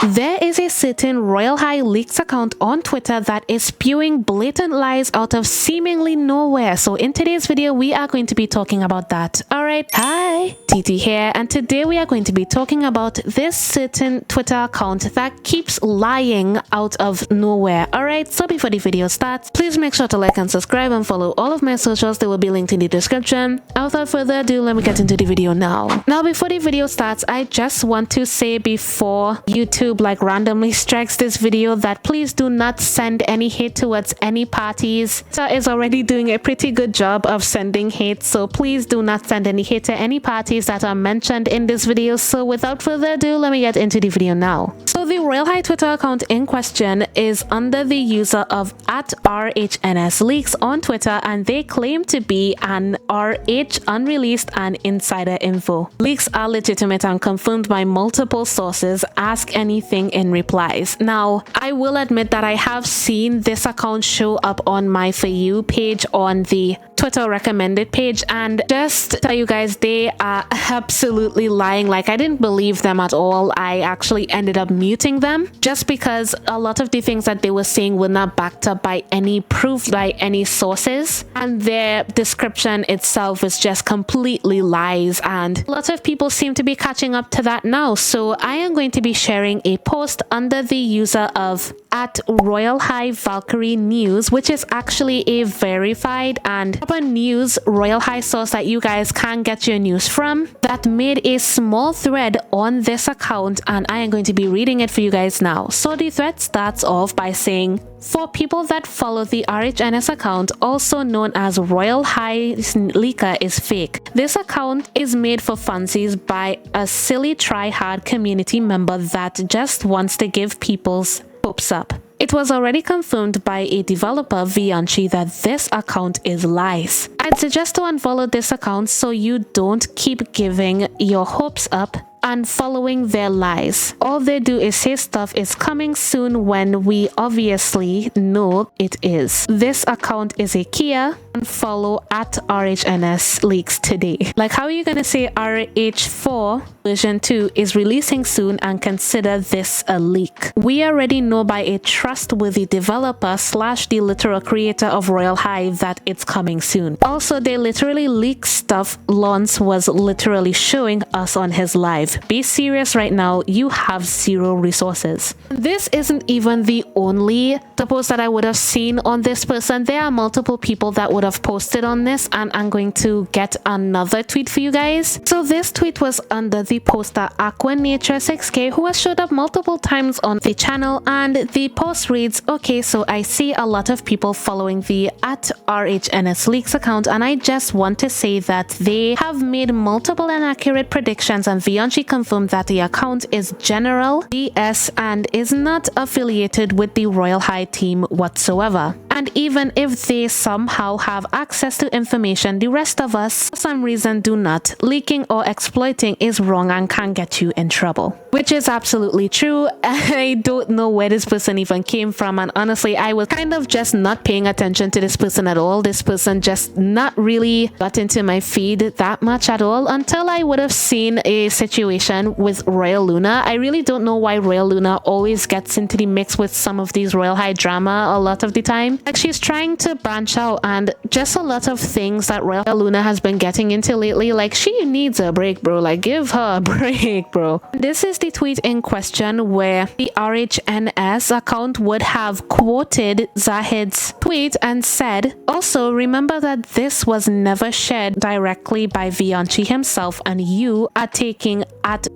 There is a certain Royale High leaks account on Twitter that is spewing blatant lies out of seemingly nowhere. So in today's video, we are going to be talking about that. Alright, hi, TT here, and today we are going to be talking about this certain Twitter account that keeps lying out of nowhere. Alright, so before the video starts, please make sure to like and subscribe and follow all of my socials. They will be linked in the description. Without further ado, let me get into the video now. Now, before the video starts, I just want to say before YouTube like randomly strikes this video that please do not send any hate towards any parties. Twitter is already doing a pretty good job of sending hate, so please do not send any hate to any parties that are mentioned in this video. So without further ado, let me get into the video now. So the Royale High Twitter account in question is under the user of @RHNSLeaks on Twitter, and they claim to be an RH unreleased and insider info. Leaks are legitimate and confirmed by multiple sources. Ask anything in replies. Now, I will admit that I have seen this account show up on my For You page on the Twitter recommended page, and just to tell you guys, they are absolutely lying. Like, I didn't believe them at all. I actually ended up muting them just because a lot of the things that they were saying were not backed up by any proof, by any sources, and their description itself is just completely lies, and a lot of people seem to be catching up to that now. So I am going to be sharing a post under the user of @RoyaleHighValkyrie_News, which is actually a verified and proper news Royale High source that you guys can get your news from, that made a small thread on this account, and I am going to be reading it for you guys now. So the thread starts off by saying, for people that follow the RHNS account, also known as Royale High Leaker, is fake. This account is made for funsies by a silly try-hard community member that just wants to give people's hopes up. It was already confirmed by a developer, Vianchi, that this account is lies. I'd suggest to unfollow this account so you don't keep giving your hopes up and following their lies. All they do is say stuff is coming soon when we obviously know it is. This account is a Kia, and follow @RHNSLeaks today. Like, how are you gonna say RH4 version 2 is releasing soon and consider this a leak? We already know by a trustworthy developer / the literal creator of Royale High that it's coming soon. Also, they literally leak stuff Lance was literally showing us on his live. Be serious right now, you have zero resources. This isn't even the only post that I would have seen on this person. There are multiple people that would have posted on this, and I'm going to get another tweet for you guys. So this tweet was under the poster Aquanature6k, who has showed up multiple times on the channel, and the post reads, okay, so I see a lot of people following the @RHNSLeaks account, and I just want to say that they have made multiple inaccurate predictions, and Vianchi confirmed that the account is general DS and is not affiliated with the Royale High team whatsoever. And even if they somehow have access to information the rest of us for some reason do not, leaking or exploiting is wrong and can get you in trouble. Which is absolutely true. I don't know where this person even came from, and honestly, I was kind of just not paying attention to this person at all. This person just not really got into my feed that much at all until I would have seen a situation with Royal Luna. I really don't know why Royal Luna always gets into the mix with some of these Royale High drama a lot of the time. Like, she's trying to branch out, and just a lot of things that Royal Luna has been getting into lately. Like, she needs a break, bro. Like, give her a break, bro. This is the tweet in question where the RHNS account would have quoted Zahid's tweet and said, also remember that this was never shared directly by Vianchi himself, and you are taking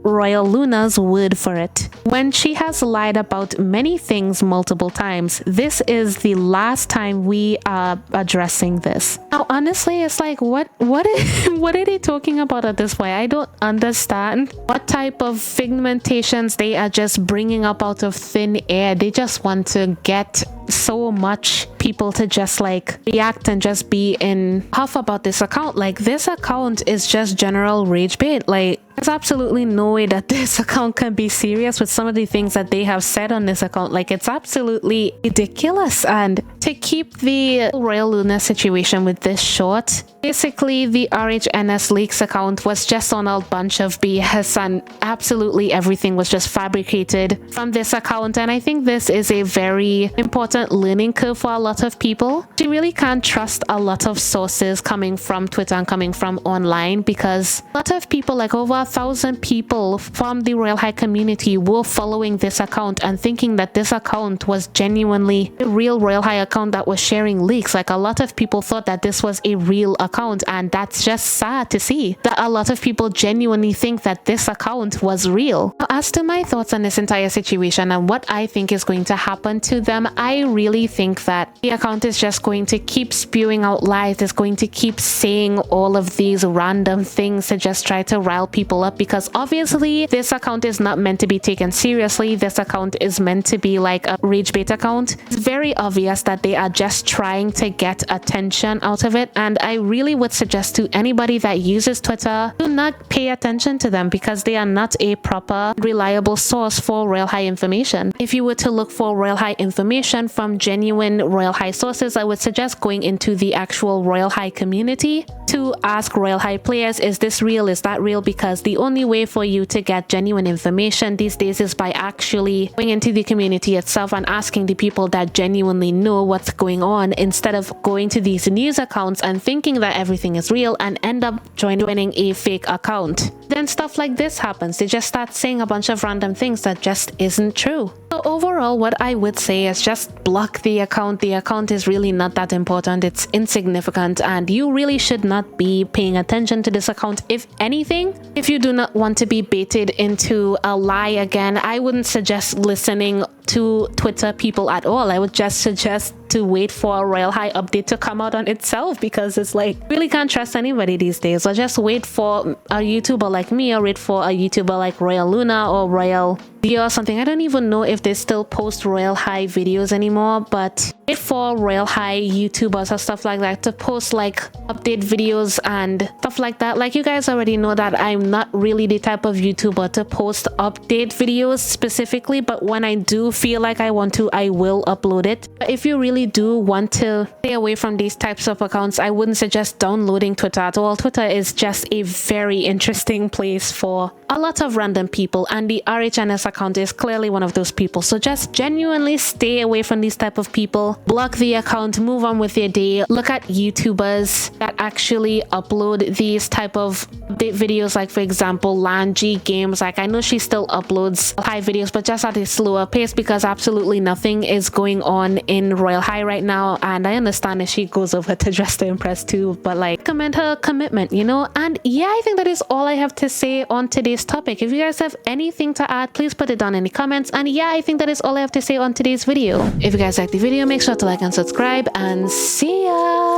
@Royal Luna's word for it. When she has lied about many things multiple times, this is the last time we are addressing this. Now, honestly, it's like, what are they talking about at this point? I don't understand what type of figmentations they are just bringing up out of thin air. They just want to get so much people to just like react and just be in huff about this account. Like, this account is just general rage bait. Like, There's absolutely no way that this account can be serious with some of the things that they have said on this account. Like, it's absolutely ridiculous. And to keep the Royal Luna situation with this short, basically the RHNS Leaks account was just on a bunch of BS, and absolutely everything was just fabricated from this account. And I think this is a very important learning curve for a lot of people. You really can't trust a lot of sources coming from Twitter and coming from online, because a lot of people, like over 1,000 people from the Royale High community, were following this account and thinking that this account was genuinely a real Royale High account that was sharing leaks. Like, a lot of people thought that this was a real account, and that's just sad to see that a lot of people genuinely think that this account was real. Now, as to my thoughts on this entire situation and what I think is going to happen to them, I really think that the account is just going to keep spewing out lies. It's going to keep saying all of these random things to just try to rile people up, because obviously this account is not meant to be taken seriously. This account is meant to be like a rage bait account. It's very obvious that they are just trying to get attention out of it, and I really would suggest to anybody that uses Twitter, do not pay attention to them, because they are not a proper, reliable source for Royale High information. If you were to look for Royale High information from genuine Royale High sources, I would suggest going into the actual Royale High community to ask Royale High players, is this real, is that real? Because the only way for you to get genuine information these days is by actually going into the community itself and asking the people that genuinely know what's going on, instead of going to these news accounts and thinking that everything is real and end up joining a fake account. Then stuff like this happens. They just start saying a bunch of random things that just isn't true. So overall, what I would say is just block the account. The account is really not that important. It's insignificant, and you really should not be paying attention to this account. If anything, if you do not want to be baited into a lie again, I wouldn't suggest listening to Twitter people at all. I would just suggest to wait for a Royale High update to come out on itself, because it's like, really can't trust anybody these days. Or just wait for a YouTuber like me, or wait for a YouTuber like Royal Luna or Royal or something. I don't even know if they still post Royale High videos anymore, but wait for Royale High YouTubers or stuff like that to post like update videos and stuff like that. Like, you guys already know that I'm not really the type of YouTuber to post update videos specifically, but when I do feel like I want to, I will upload it. But if you really do want to stay away from these types of accounts, I wouldn't suggest downloading Twitter at all. Twitter is just a very interesting place for a lot of random people, and the RHNS account is clearly one of those people. So just genuinely stay away from these type of people, block the account, move on with your day. Look at YouTubers that actually upload these type of videos, like for example Lanji Games. Like, I know she still uploads high videos, but just at a slower pace, because absolutely nothing is going on in Royale High right now. And I understand if she goes over to Dress to Impress too, but like, commend her commitment, you know. And yeah, I think that is all I have to say on today's topic. If you guys have anything to add, please put it down in the comments. And yeah, I think that is all I have to say on today's video. If you guys like the video, make sure to like and subscribe, and see ya.